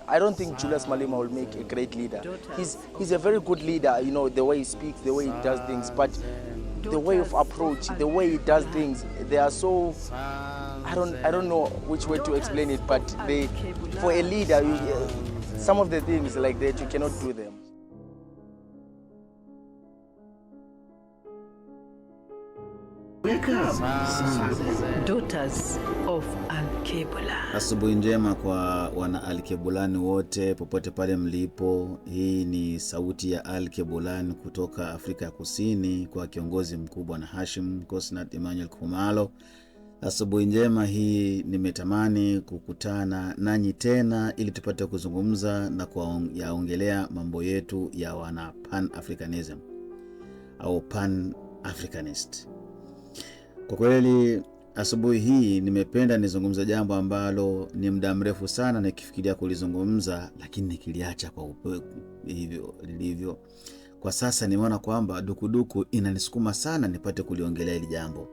I don't think Julius Malema will make a great leader. He's a very good leader, you know, the way he speaks, the way he does things, but the way of approach, the way he does things, they are so, I don't know which way to explain it, but for a leader, some of the things like that, you cannot do them. Daughters of Alkebulan. Asubuhi njema kwa wana Alkebulan wote popote pale mlipo. Hii ni sauti ya Alkebulan kutoka Afrika ya Kusini kwa kiongozi mkubwa na Hashim Kosnat Emmanuel Kumalo. Asubuhi njema hii nimetamani kukutana nanyi tena ili tupate kuzungumza na kuyaongelea mambo yetu ya wana Pan-Africanism au Pan-Africanist. Kwa kweli asubuhi hii nimependa nizungumze jambo ambalo ni muda mrefu sana nikifikiria kulizungumza, lakini nikiliacha kwa hivyo lilivyo. Kwa sasa nimeona kwamba dukuduku inanisukuma sana nipate kuliongelea hili jambo.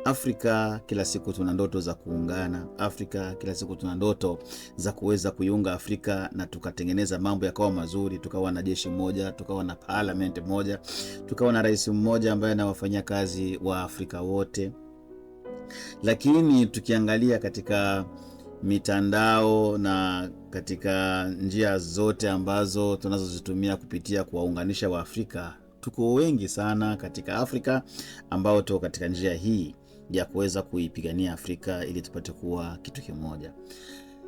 Afrika kila siku tuna ndoto za kuungana. Afrika kila siku tuna ndoto za kuweza kuiunga Afrika na tukatengeneza mambo yakawa mazuri, tukawa na jeshi moja, tukawa na parliament moja, tukawa na rais mmoja ambaye anawafanyia kazi wa Afrika wote. Lakini tukiangalia katika mitandao na katika njia zote ambazo tunazozitumia kupitia kuwaunganisha wa Afrika, tuko wengi sana katika Afrika ambao tuko katika njia hii ya kuweza kuipigania Afrika ili tupate kuwa kitu kimoja.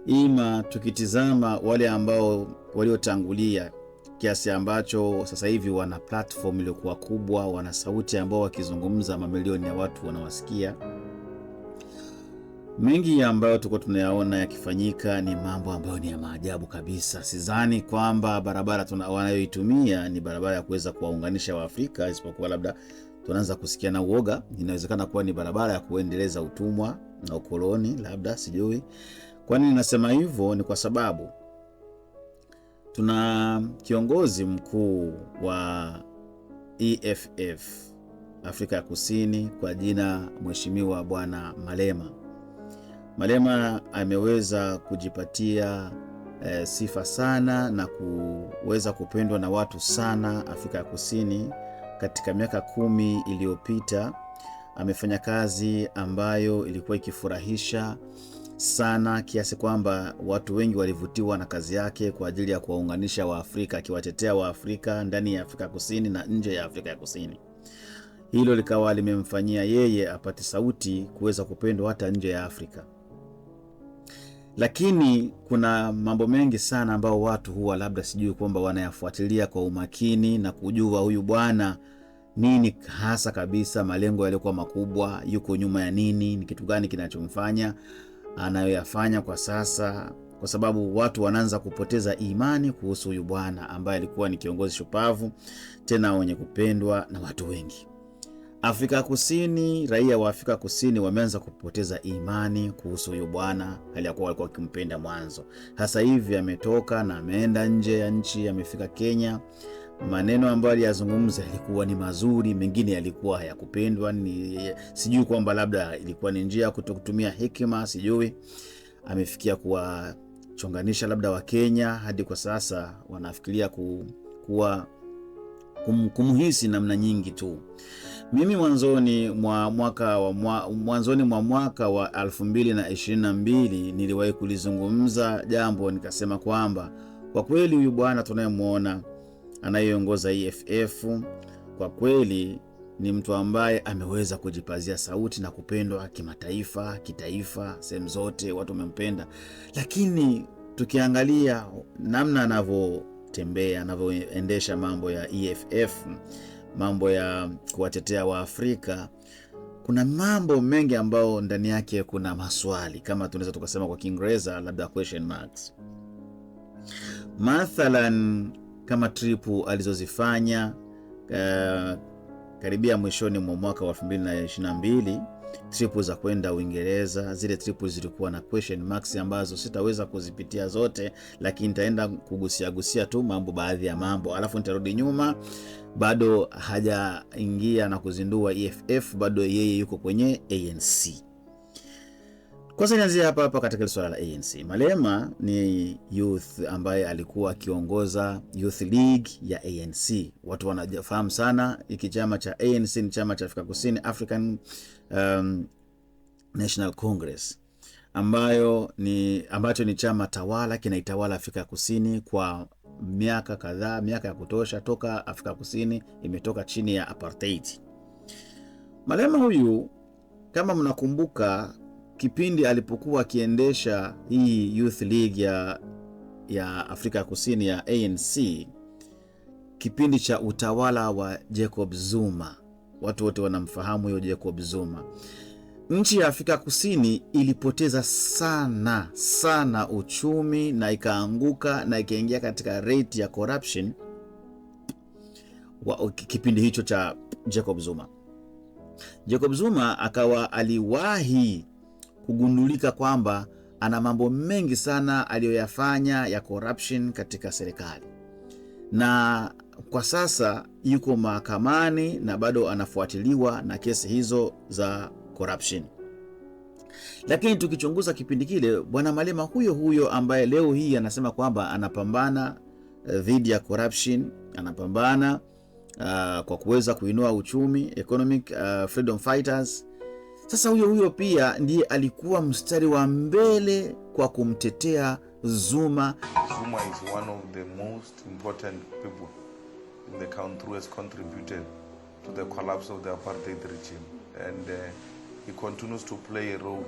Ima tukitizama wale ambao waliotangulia kiasi ambacho sasa hivi wana platform iliyokuwa kubwa, wana sauti ambao wakizungumza mamilioni ya watu wanawasikia. Mengi ambayo tuko tunayaona yakifanyika ni mambo ambayo ni ya maajabu kabisa. Sidhani kwamba barabara wanayoitumia ni barabara ya kuweza kuwaunganisha wa Afrika, isipokuwa labda tunaanza kusikia na uoga. Inawezekana kuwa ni barabara ya kuendeleza utumwa na ukoloni, labda sijui. Kwa nini nasema hivyo? Ni kwa sababu tuna kiongozi mkuu wa EFF Afrika ya Kusini kwa jina Mheshimiwa Bwana Malema. Malema ameweza kujipatia sifa sana na kuweza kupendwa na watu sana Afrika ya Kusini. Katika miaka 10 iliyopita amefanya kazi ambayo ilikuwa ikifurahisha sana kiasi kwamba watu wengi walivutiwa na kazi yake kwa ajili ya kuwaunganisha wa Afrika, akiwatetea wa Afrika ndani ya Afrika ya Kusini na nje ya Afrika ya Kusini. Hilo likawa limemfanyia yeye apate sauti kuweza kupendwa hata nje ya Afrika. Lakini kuna mambo mengi sana ambao watu huwa labda sijui kwamba wanayafuatilia kwa umakini na kujua huyu bwana nini hasa kabisa, malengo yalikuwa makubwa, yuko nyuma ya nini, ni kitu gani kinachomfanya anayoyafanya kwa sasa, kwa sababu watu wanaanza kupoteza imani kuhusu huyu bwana ambaye alikuwa ni kiongozi shupavu tena wenye kupendwa na watu wengi. Afrika Kusini, raia wa Afrika Kusini wameanza kupoteza imani kuhusu huyu bwana aliyekuwa walikuwa wakimpenda mwanzo. Sasa hivi ametoka na ameenda nje ya nchi, amefika Kenya. Maneno ambayo aliyazungumza yalikuwa ni mazuri, mengine yalikuwa hayakupendwa. Sijui kwamba labda ilikuwa ni njia ya kutokutumia hekima, sijui. Amefikia kuwachonganisha labda wa Kenya, hadi kwa sasa wanafikiria kumhisi namna nyingi tu. Mimi mwanzoni mwa mwaka wa 2022 niliwahi kulizungumza jambo, nikasema kwamba kwa kweli huyu bwana tunayemuona anayeongoza EFF kwa kweli ni mtu ambaye ameweza kujipazia sauti na kupendwa kimataifa, kitaifa, sehemu zote watu wamempenda. Lakini tukiangalia namna anavyotembea, anavyoendesha mambo ya EFF, mambo ya kuwatetea wa Afrika, kuna mambo mengi ambao ndani yake kuna maswali, kama tunaweza tukasema kwa Kiingereza labda question marks. Mathalan kama tripu alizozifanya karibia mwishoni mwa mwaka wa 2022, tripu za kwenda Uingereza. Zile tripu zilikuwa na question marks ambazo sitaweza kuzipitia zote, lakini nitaenda kugusia tu baadhi ya mambo, alafu nitarudi nyuma. Bado hajaingia na kuzindua EFF, bado yeye yuko kwenye ANC. Kwanza nianzie hapa katika swala la ANC. Malema ni youth ambaye alikuwa akiongoza Youth League ya ANC. Watu wanafahamu sana hiki chama cha ANC ni chama cha Afrika Kusini, African National Congress, ambacho ni chama tawala, kinaitawala Afrika Kusini kwa miaka kadhaa, miaka ya kutosha, toka Afrika Kusini imetoka chini ya apartheid. Malema huyu, kama mnakumbuka, kipindi alipokuwa akiendesha hii Youth League ya Afrika Kusini ya ANC, kipindi cha utawala wa Jacob Zuma, watu wote wanamfahamu huyo Jacob Zuma, nchi ya Afrika Kusini ilipoteza sana uchumi na ikaanguka na ikaingia katika rate ya corruption kipindi hicho cha Jacob Zuma. Jacob Zuma aliwahi kugundulika kwamba ana mambo mengi sana aliyoyafanya ya corruption katika serikali, na kwa sasa yuko mahakamani na bado anafuatiliwa na kesi hizo za corruption. Lakini tukichunguza kipindi kile, bwana Malema huyo ambaye leo hii anasema kwamba anapambana dhidi ya corruption, anapambana kwa kuweza kuinua uchumi, economic freedom fighters. Sasa huyo pia ndiye alikuwa mstari wa mbele kwa kumtetea Zuma. Zuma is one of the most important people in the country who has contributed to the collapse of the apartheid regime, and he continues to play a role,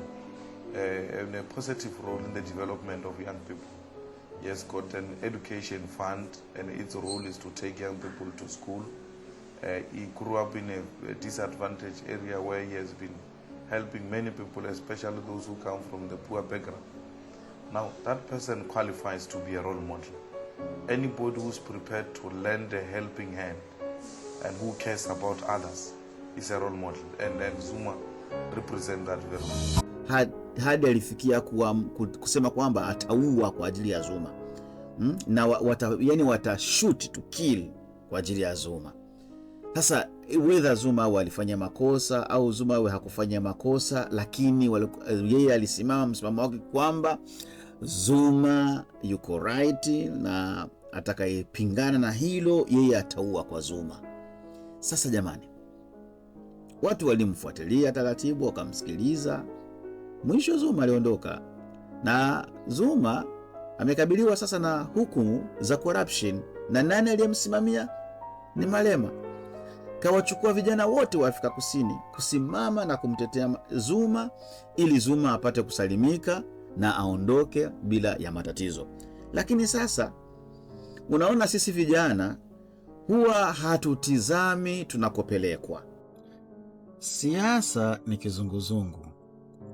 and a positive role in the development of young people. He has got an education fund, and its role is to take young people to school. He grew up in a disadvantaged area where he has been helping many people, especially those who come from the poor background. Now, that person qualifies to be a role model. Anybody who's prepared to lend a helping hand and who cares about others is a role model, and Zuma represents that very well. Hadi alifikia kusema kwamba ataua kwa ajili ya Zuma, na watashoot to kill kwa ajili ya Zuma. Sasa whether Zuma walifanya makosa au Zuma hakufanya makosa, lakini yeye alisimama msimamo wake kwamba Zuma yuko right, na atakayepingana na hilo yeye ataua kwa Zuma. Sasa jamani, watu walimfuatilia taratibu, wakamsikiliza. Mwisho Zuma aliondoka, na Zuma amekabiliwa sasa na hukumu za corruption, na nani aliyemsimamia? Ni Malema. Kawachukua vijana wote wa Afrika Kusini kusimama na kumtetea Zuma ili Zuma apate kusalimika na aondoke bila ya matatizo. Lakini sasa unaona, sisi vijana huwa hatutizami tunakopelekwa. Siasa ni kizunguzungu.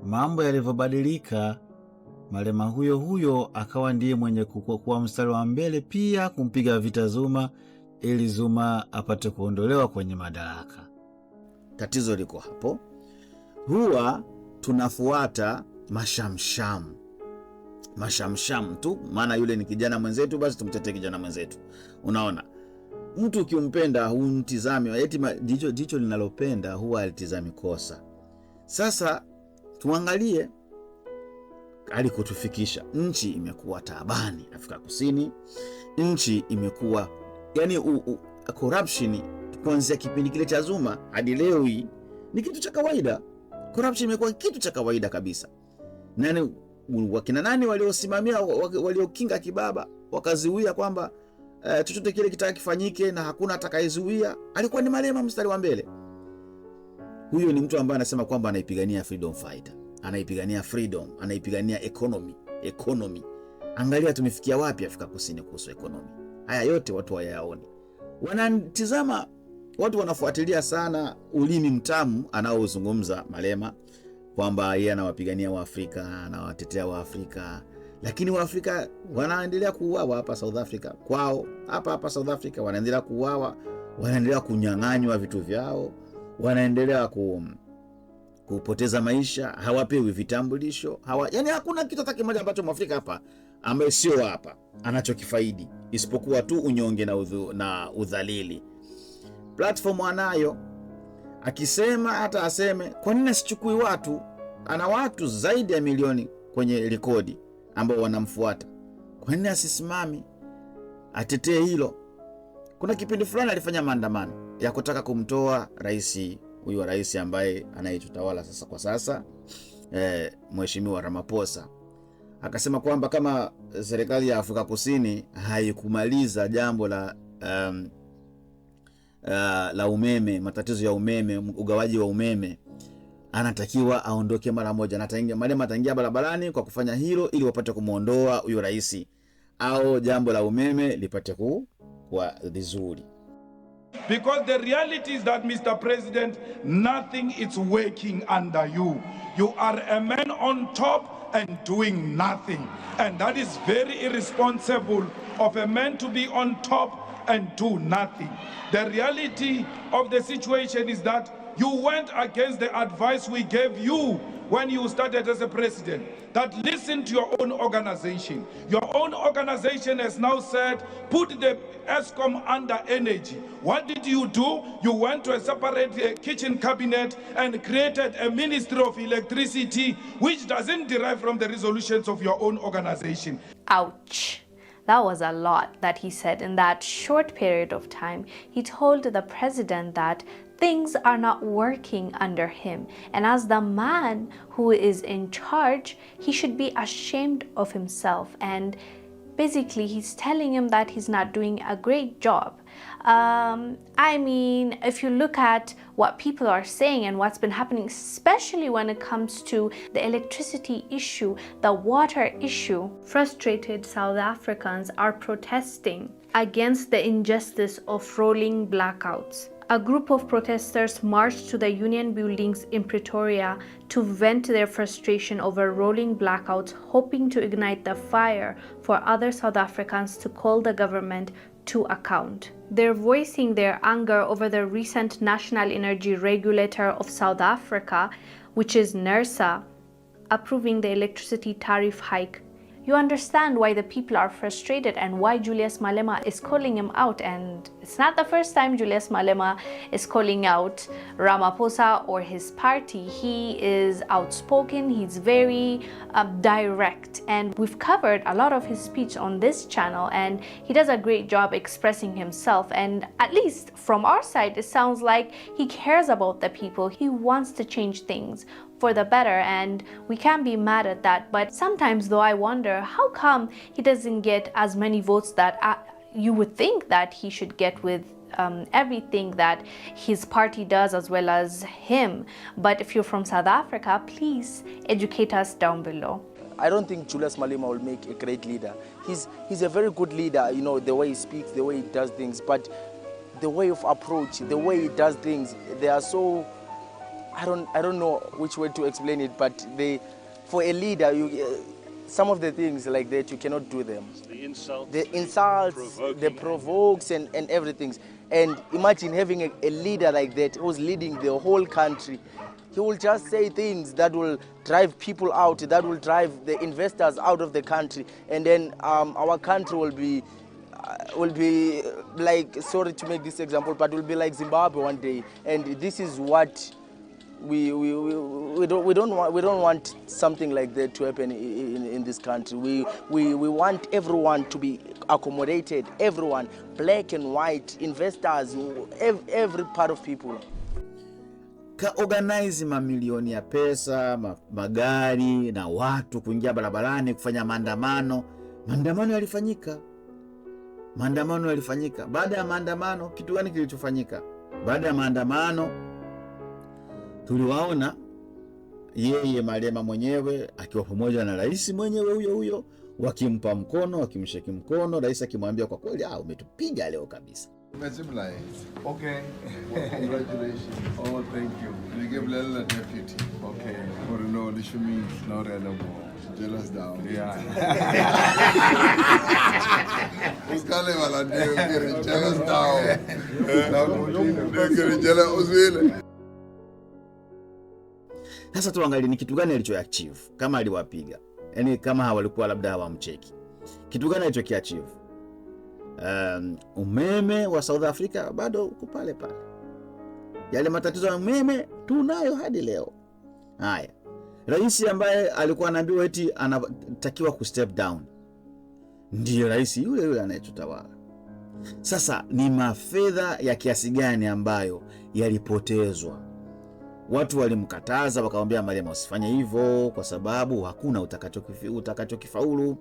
Mambo yalivyobadilika, Malema huyo akawa ndiye mwenye kuwa mstari wa mbele pia kumpiga vita Zuma ili Zuma apate kuondolewa kwenye madaraka. Tatizo liko hapo. Huwa tunafuata mashamsham tu, maana yule ni kijana mwenzetu, basi tumtetee kijana mwenzetu. Unaona, mtu ukimpenda humtizami, eti jicho linalopenda huwa alitizami kosa. Sasa tuangalie alikotufikisha. Nchi imekuwa taabani Afrika Kusini. Nchi imekuwa corruption kuanzia kipindi kile cha Zuma hadi leo hii ni kitu cha kawaida. Corruption imekuwa kitu cha kawaida kabisa. Wakina nani waliosimamia, waliokinga kibaba, wakaziwia kwamba chochote kile kitaka kifanyike na hakuna atakayezuia? Alikuwa ni Malema, mstari wa mbele. Huyo ni mtu ambaye anasema kwamba anaipigania freedom fighter, anaipigania freedom, anaipigania economy. Angalia tumefikia wapi Afrika Kusini kuhusu economy. Haya yote watu wayaone. Wanatizama, watu wanafuatilia sana ulimi mtamu anaozungumza Malema kwamba yeye anawapigania Waafrika, anawatetea Waafrika, lakini Waafrika wanaendelea kuuawa hapa South Africa. Kwao hapa South Africa wanaendelea kuuawa, wanaendelea kunyang'anywa vitu vyao, wanaendelea kupoteza maisha, hawapewi vitambulisho, yani hakuna kitu hata kimoja ambacho Mwafrika hapa ambaye sio hapa anachokifaidi isipokuwa tu unyonge na udhalili. Platform anayo, akisema hata aseme, kwa nini asichukui watu ana watu zaidi ya milioni kwenye rekodi ambao wanamfuata. Kwa nini asisimami atetee hilo? Kuna kipindi fulani alifanya maandamano ya kutaka kumtoa rais ambaye anayetutawala sasa kwa sasa, Mheshimiwa Ramaphosa. Akasema kwamba kama serikali ya Afrika Kusini haikumaliza jambo la umeme, matatizo ya umeme, ugawaji wa umeme, anatakiwa aondoke mara moja. Malema ataingia barabarani kwa kufanya hilo ili wapate kumuondoa huyo rais, au jambo la umeme lipate kuwa vizuri. Because the reality is that, Mr. President, nothing is working under you. You are a man on top and doing nothing. And that is very irresponsible of a man to be on top and do nothing. The reality of the situation is that you went against the advice we gave you when you started as a president, that listen to your own organization. Your own organization has now said, put the ESCOM under energy. What did you do? You went to a separate kitchen cabinet and created a Ministry of Electricity, which doesn't derive from the resolutions of your own organization. Ouch. That was a lot that he said in that short period of time. He told the president that things are not working under him. And as the man who is in charge, he should be ashamed of himself. And basically, he's telling him that he's not doing a great job. I mean, if you look at what people are saying and what's been happening, especially when it comes to the electricity issue, the water issue, frustrated South Africans are protesting against the injustice of rolling blackouts. A group of protesters marched to the union buildings in Pretoria to vent their frustration over rolling blackouts, hoping to ignite the fire for other South Africans to call the government to account. They're voicing their anger over the recent National Energy Regulator of South Africa, which is NERSA, approving the electricity tariff hike. You understand why the people are frustrated and why Julius Malema is calling him out. And it's not the first time Julius Malema is calling out Ramaphosa or his party. He is outspoken, he's very direct, and we've covered a lot of his speech on this channel, and he does a great job expressing himself. And at least from our side, it sounds like he cares about the people. He wants to change things for the better, and we can't be mad at that. But sometimes though, I wonder how come he doesn't get as many votes that you would think that he should get with everything that his party does as well as him. But if you're from South Africa, please educate us down below. I don't think Julius Malema will make a great leader. He's a very good leader, you know, the way he speaks, the way he does things, but the way of approach, the way he does things, they are so, I don't know which way to explain it, but for a leader, some of the things like that, you cannot do them. The insults, the provokes and everything. And imagine having a leader like that who's leading the whole country. He will just say things that will drive people out, that will drive the investors out of the country. And then our country will be like, sorry to make this example, but will be like Zimbabwe one day. And this is what we don't want something like that to happen in this country. We want everyone to be accommodated, everyone, black and white, investors, every part of people. Organize mamilioni ya pesa, magari na watu kuingia barabarani kufanya maandamano. Maandamano yalifanyika. Baada ya maandamano, kitu gani kilichofanyika? Baada ya maandamano, tuliwaona yeye Malema mwenyewe akiwa pamoja na rais mwenyewe huyo wakimpa mkono, wakimsheki mkono, rais akimwambia kwa kweli umetupiga leo kabisa. Okay. Congratulations. Oh, thank you. You give Malela deputy. Okay. For no, this means now they're no more. Jealous down. Yeah. Who's calling Malela? Getting jealous down. Now getting jealous. Sasa tuangalie ni kitu gani alichoachieve kama aliwapiga. Yaani kama hawalikuwa labda hawamcheki. Kitu gani alichokiachieve? Umeme wa South Africa bado uko pale pale. Yale matatizo ya umeme tunayo hadi leo. Haya. Rais ambaye alikuwa anaambiwa eti anatakiwa ku step down ndiye rais yule yule anayetutawala. Sasa ni mafedha ya kiasi gani ambayo yalipotezwa? Watu walimkataza, wakamwambia Malema usifanye hivyo kwa sababu hakuna utakachokifaulu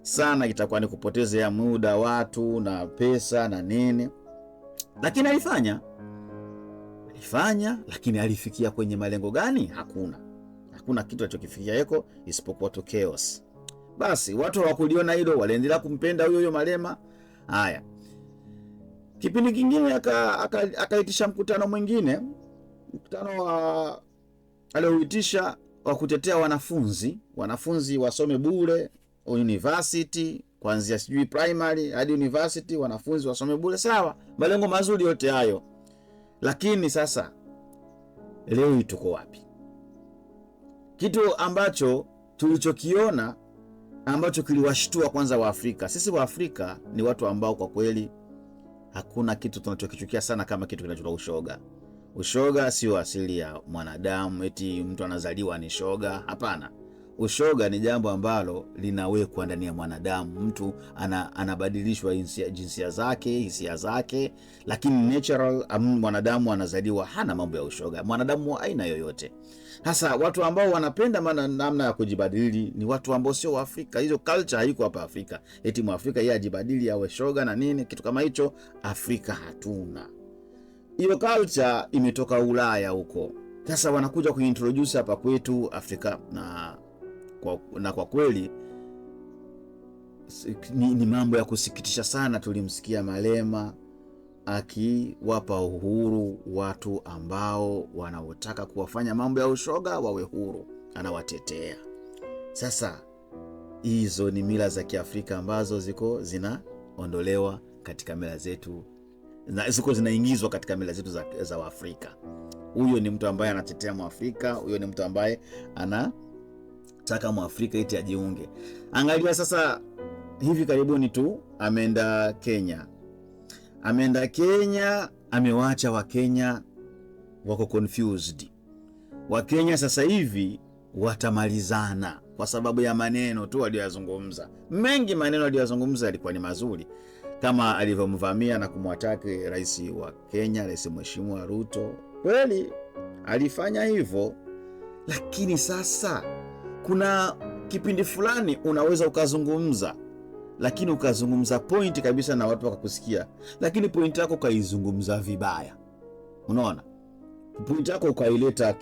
sana, itakuwa ni kupotezea muda watu na pesa na nini. Lakini alifanya, lakini alifikia kwenye malengo gani? Hakuna kitu alichokifikia yeko isipokuwa to chaos. Basi watu hawakuliona hilo, waliendelea kumpenda huyo Malema. Haya, kipindi kingine akaitisha mkutano mwingine, mkutano alioitisha wa kutetea wanafunzi wasome bure university, kuanzia sijui primary hadi university, wanafunzi wasome bure. Sawa, malengo mazuri yote hayo, lakini sasa leo tuko wapi? Kitu ambacho tulichokiona ambacho kiliwashtua kwanza wa Afrika. Sisi wa Afrika ni watu ambao kwa kweli hakuna kitu tunachokichukia sana kama kitu kinachoitwa ushoga. Ushoga sio asili ya mwanadamu, eti mtu anazaliwa ni shoga. Hapana. Ushoga ni jambo ambalo linawekwa ndani ya mwanadamu. Mtu anabadilishwa jinsia zake, hisia zake, lakini natural mwanadamu anazaliwa hana mambo ya ushoga. Mwanadamu wa aina yoyote. Sasa watu ambao wanapenda namna ya kujibadili ni watu ambao sio wa Afrika. Hizo culture haiko hapa Afrika. Eti Mwafrika yeye ajibadili awe shoga na nini, kitu kama hicho Afrika hatuna. Hiyo culture imetoka Ulaya huko. Sasa wanakuja kuintroduce hapa kwetu Afrika na kwa kweli ni mambo ya kusikitisha sana. Tulimsikia Malema akiwapa uhuru watu ambao wanaotaka kuwafanya mambo ya ushoga wawe huru, anawatetea. Sasa hizo ni mila za Kiafrika ambazo zinaondolewa katika mila zetu, na zinaingizwa katika mila zetu za Waafrika. Huyo ni mtu ambaye anatetea Mwafrika, huyo ni mtu ambaye anataka Mwafrika eti ajiunge. Angalia sasa, hivi karibuni tu ameenda Kenya, amewaacha Wakenya wako confused. Wakenya sasa hivi watamalizana kwa sababu ya maneno tu aliyozungumza. Mengi maneno aliyozungumza yalikuwa ni mazuri, kama alivyomvamia na kumwataki rais wa Kenya, rais Mheshimiwa Ruto. Kweli alifanya hivyo, lakini sasa kuna kipindi fulani unaweza ukazungumza, lakini ukazungumza point kabisa na watu wakakusikia, lakini point yako kaizungumza vibaya. Unaona? Point yako ukaileta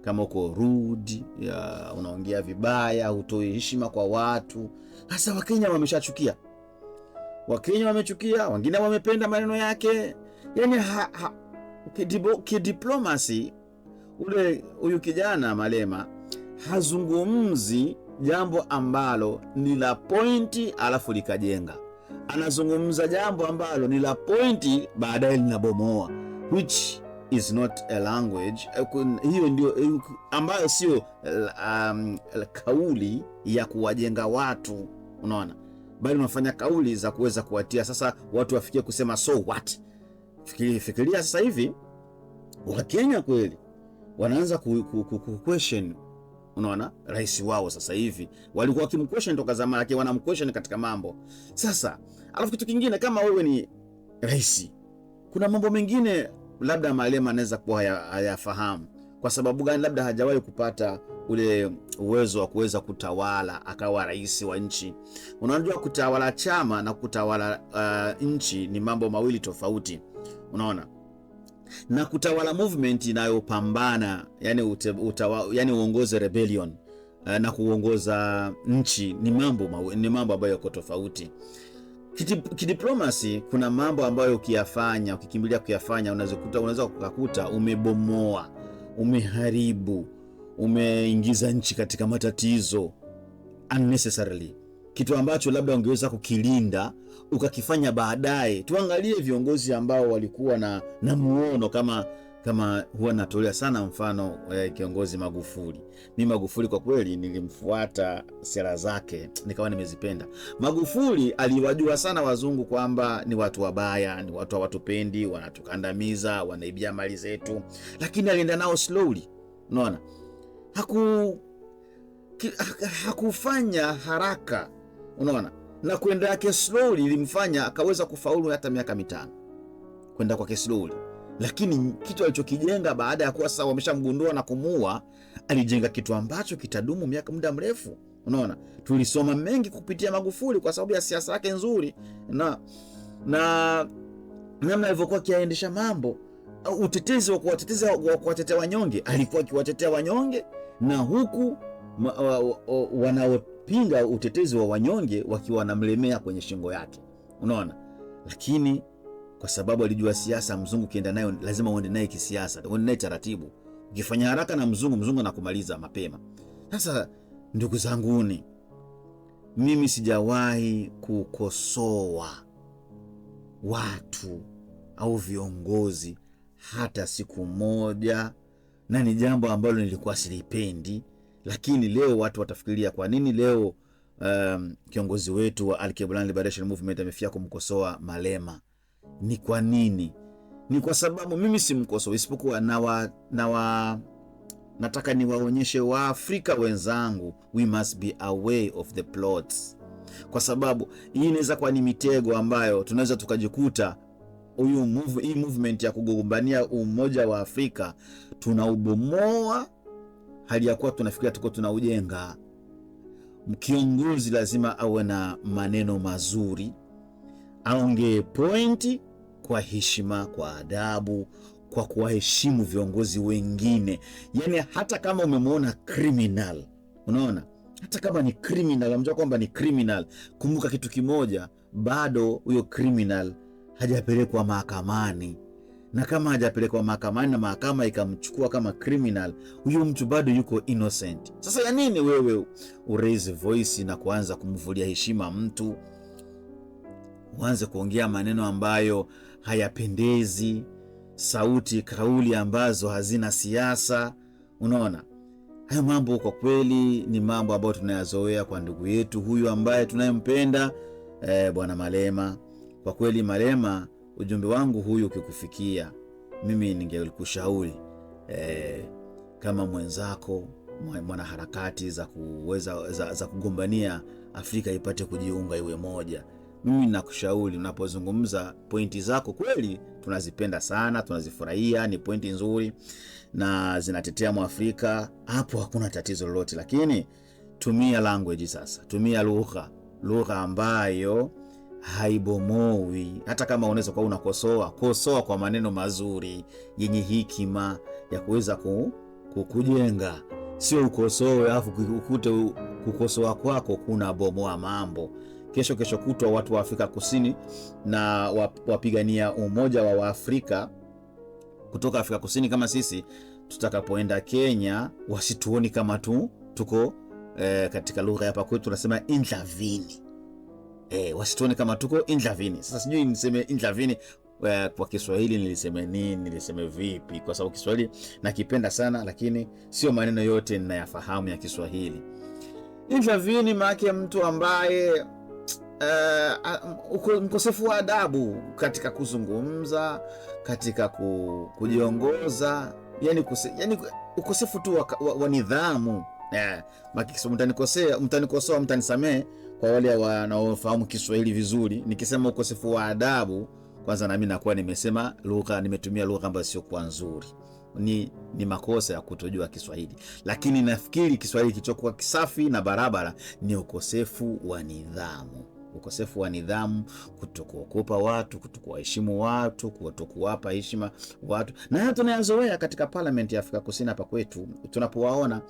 kama uko rude, unaongea vibaya, hutoi heshima kwa watu. Sasa Wakenya wameshachukia. Wakenya wamechukia, wengine wamependa maneno yake. Yaani kidiplomasi huyu kijana Malema hazungumzi jambo ambalo ni la pointi alafu likajenga. Anazungumza jambo ambalo ni la pointi baadaye linabomoa, which is not a language. Hiyo ndio ambayo sio kauli ya kuwajenga watu, unaona, bali unafanya kauli za kuweza kuwatia sasa watu wafikie kusema so what. Fikiria sasa hivi Wakenya kweli wanaanza ku question, unaona, rais wao. Sasa hivi walikuwa wakimquestion toka zamani, lakini wanamquestion katika mambo sasa. Alafu kitu kingine, kama wewe ni rais, kuna mambo mengine labda Malema anaweza kuwa hayafahamu. Kwa sababu gani? Labda hajawahi kupata ule uwezo wa kuweza kutawala akawa rais wa nchi. Unajua, kutawala chama na kutawala nchi ni mambo mawili tofauti, unaona. Na kutawala movement inayopambana, yani uongoze rebellion, na kuongoza nchi ni mambo ambayo yako tofauti. Kidiplomasi kuna mambo ambayo ukikimbilia kuyafanya unaweza kukuta umebomoa, umeharibu, umeingiza nchi katika matatizo unnecessarily, kitu ambacho labda ungeweza kukilinda ukakifanya baadaye. Tuangalie viongozi ambao walikuwa na muono kama huwa natolea sana mfano kiongozi Magufuli. Mimi Magufuli kwa kweli nilimfuata sera zake, nikawa nimezipenda. Magufuli aliwajua sana wazungu kwamba ni watu wabaya, ni watu hawatupendi, wanatukandamiza, wanaibia mali zetu, lakini alienda nao slowly, unaona. hakufanya haraka, unaona, na kwenda yake slowly ilimfanya akaweza kufaulu hata miaka 5 kwenda kwake slowly. Lakini kitu alichokijenga baada ya kuwa sasa wameshamgundua na kumuua, alijenga kitu ambacho kitadumu muda mrefu. Unaona, tulisoma mengi kupitia Magufuli kwa sababu ya siasa yake nzuri na namna alivyokuwa akiendesha mambo. Utetezi wa kuwatetea wanyonge, alikuwa akiwatetea wanyonge, na huku wanaopinga utetezi wa wanyonge wakiwa wanamlemea kwenye shingo yake, unaona. Lakini kwa sababu alijua siasa, mzungu kienda nayo lazima uende naye kisiasa, uende naye taratibu. Ukifanya haraka na mzungu anakumaliza mapema. Sasa ndugu zanguni, mimi sijawahi kukosoa watu au viongozi hata siku moja, na ni jambo ambalo nilikuwa silipendi. Lakini leo watu watafikiria kwa nini leo kiongozi wetu wa Alkebulan Liberation Movement amefia kumkosoa Malema. Ni kwa nini? Ni kwa sababu mimi simkosoa, isipokuwa nataka niwaonyeshe Waafrika wenzangu, we must be aware of the plots. Kwa sababu hii inaweza kuwa ni mitego ambayo tunaweza tukajikuta hii movement ya kugombania umoja wa Afrika tunaubomoa, hali ya kuwa tunafikiria tuko tunaujenga. Kiongozi lazima awe na maneno mazuri, aongee pointi kwa heshima, kwa adabu, kwa kuwaheshimu viongozi wengine. Yani hata kama umemwona criminal, unaona, hata kama ni criminal, amjua kwamba ni criminal, kumbuka kitu kimoja, bado huyo criminal hajapelekwa mahakamani. Na kama hajapelekwa mahakamani na mahakama ikamchukua kama criminal, huyo mtu bado yuko innocent. Sasa ya nini wewe uraise voice na kuanza kumvulia heshima mtu, uanze kuongea maneno ambayo hayapendezi, sauti, kauli ambazo hazina siasa? Unaona, hayo mambo kwa kweli ni mambo ambayo tunayazoea kwa ndugu yetu huyu ambaye tunayempenda, bwana Malema. Kwa kweli Malema, ujumbe wangu huyu ukikufikia, mimi ningekushauri kama mwenzako, mwanaharakati za kugombania Afrika ipate kujiunga iwe moja, mimi nakushauri unapozungumza pointi zako, kweli tunazipenda sana, tunazifurahia, ni pointi nzuri na zinatetea Mwafrika, hapo hakuna tatizo lolote. Lakini tumia language sasa, tumia lugha ambayo haibomoi. Hata kama unaweza kuwa kosoa kwa maneno mazuri yenye hikima ya kuweza kujenga, sio ukosoe alafu ukute kukosoa kwako kuna bomoa mambo. Kesho kutwa watu wa Afrika Kusini na wapigania umoja wa Afrika kutoka Afrika Kusini kama sisi, tutakapoenda Kenya wasituoni kama tuko katika lugha hapa kwetu tunasema intervene. Wasituone kama tuko intervene. Sasa sijui niseme intervene kwa Kiswahili niliseme vipi, kwa sababu Kiswahili nakipenda sana, lakini sio maneno yote ninayafahamu ya Kiswahili. Intervene maana mtu ambaye mkosefu wa adabu katika kuzungumza, katika kujiongoza, yani ukosefu tu wa nidhamu. Mtanikosoa, mtanisamee kwa wale wanaofahamu Kiswahili vizuri. Nikisema ukosefu wa adabu, kwanza na mimi nakuwa nimetumia lugha ambayo sio kwa nzuri. Ni makosa ya kutojua Kiswahili. Lakini nafikiri Kiswahili kichokuwa kisafi na barabara ni ukosefu wa nidhamu. Ukosefu wa nidhamu, kutokuogopa watu, kutokuwaheshimu watu, kutokuwapa heshima watu. Na hata tunayazoea katika parliament ya Afrika Kusini hapa kwetu. Tunapowaona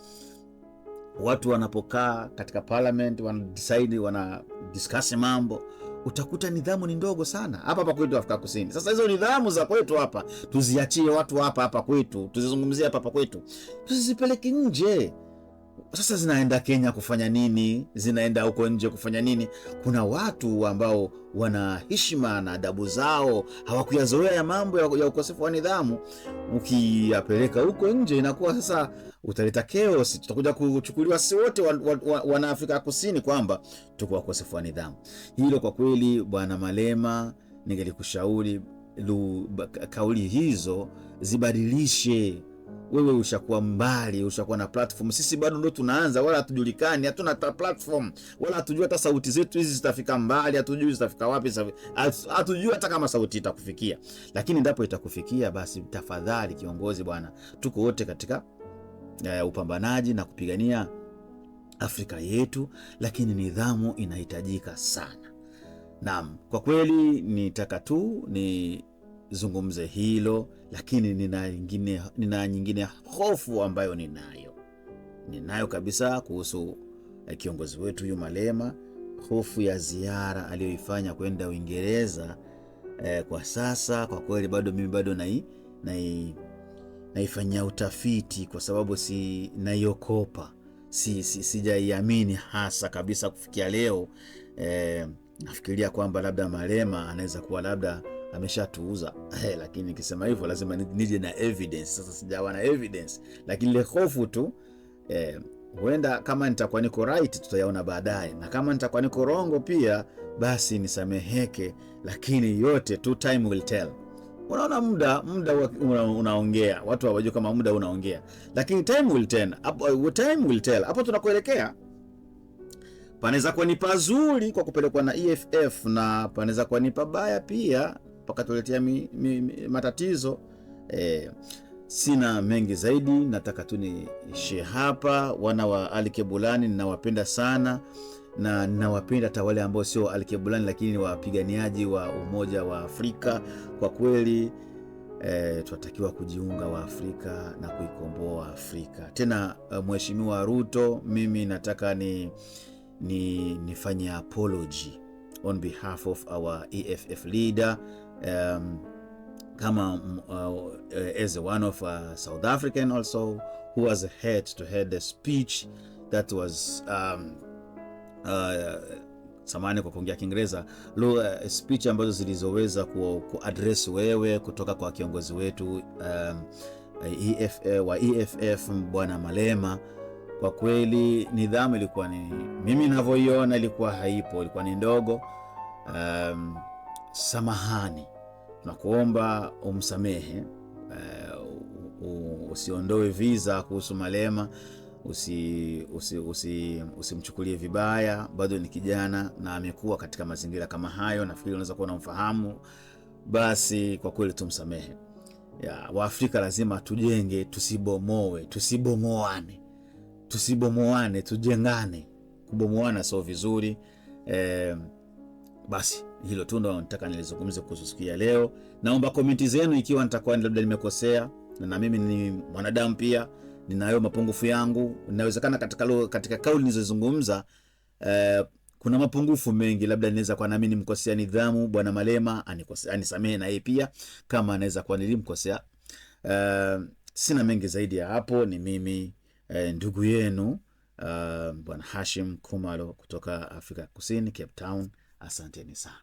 watu wanapokaa katika parliament wana discuss mambo, utakuta nidhamu ni ndogo sana hapa kwetu Afrika Kusini. Sasa hizo nidhamu za kwetu hapa tuziachie watu hapa kwetu, tuzizungumzie hapa kwetu, tusizipeleke nje. Sasa zinaenda Kenya kufanya nini? Zinaenda huko nje kufanya nini? Kuna watu ambao wana heshima na adabu zao, hawakuyazoea ya mambo ya ukosefu wa nidhamu. Ukiyapeleka huko nje inakuwa sasa utaleta chaos, tutakuja kuchukuliwa si wote wana Afrika Kusini kwamba tuko wakosefu wa nidhamu. Hilo kwa kweli bwana Malema, ningelikushauri kauli hizo zibadilishe wewe ushakuwa mbali, ushakuwa na platform. Sisi bado ndo tunaanza, wala hatujulikani, hatuna platform, wala hatujui hata sauti zetu hizi zitafika mbali, hatujui zitafika wapi, hatujui hata kama sauti itakufikia. Lakini ndipo itakufikia, basi tafadhali kiongozi bwana, tuko wote katika upambanaji na kupigania Afrika yetu, lakini nidhamu inahitajika sana. Naam, kwa kweli nitaka tu nizungumze hilo, lakini nina nyingine hofu ambayo ninayo kabisa kuhusu kiongozi wetu huyu Malema, hofu ya ziara aliyoifanya kwenda Uingereza. Kwa sasa kwa kweli mimi bado naifanyia utafiti, kwa sababu naiokopa, sijaiamini hasa kabisa kufikia leo. Nafikiria kwamba labda Malema anaweza kuwa labda ameshatuuza, lakini nikisema hivyo lazima nije na evidence. Sasa sijawa na evidence, lakini ile hofu tu, huenda kama nitakuwa niko right tutayaona baadaye, na kama nitakuwa niko wrong pia basi nisameheke, lakini yote tu time will tell. Unaona, muda unaongea, watu hawajui kama muda unaongea, lakini time will tell. Hapo tunakoelekea panaweza kuwa ni pazuri kwa kupelekwa na EFF, na panaweza kuwa ni pabaya pia pakatuletea matatizo. Sina mengi zaidi, nataka tu niishie hapa. Wana wa Alkebulan ninawapenda sana, na ninawapenda hata wale ambao sio Alkebulan lakini ni wapiganiaji wa umoja wa Afrika. Kwa kweli tunatakiwa kujiunga wa Afrika na kuikomboa Afrika. Tena Mheshimiwa Ruto, mimi nataka nifanye apology on behalf of our EFF leader, kama as one of South African also who was head to head the speech that was samani kwa kuongea Kiingereza, speech ambazo zilizoweza kuaddress wewe kutoka kwa kiongozi wetu wa EFF bwana Malema. Kwa kweli nidhamu ilikuwa mimi ninavyoiona ilikuwa haipo, ilikuwa ni ndogo. Samahani, tunakuomba umsamehe, usiondoe visa kuhusu Malema, usimchukulie vibaya. Bado ni kijana na amekuwa katika mazingira kama hayo, nafikiri unaweza kuwa unamfahamu. Basi kwa kweli tumsamehe. Waafrika lazima tujenge, tusibomoane, tujengane. Kubomoana sio vizuri. Basi hilo tu ndo nataka nilizungumze kuhusu siku ya leo. Naomba komenti zenu ikiwa nitakuwa labda nimekosea, na mimi ni mwanadamu pia, ninayo mapungufu yangu. Inawezekana katika kauli nilizozungumza kuna mapungufu mengi, labda ninaweza kuwa nami nimkosea nidhamu bwana Malema, anisamehe na yeye pia kama anaweza kuwa nilimkosea. Sina mengi zaidi ya hapo. Ni mimi ndugu yenu bwana Hashim Kumalo kutoka Afrika Kusini, Cape Town. Asanteni sana.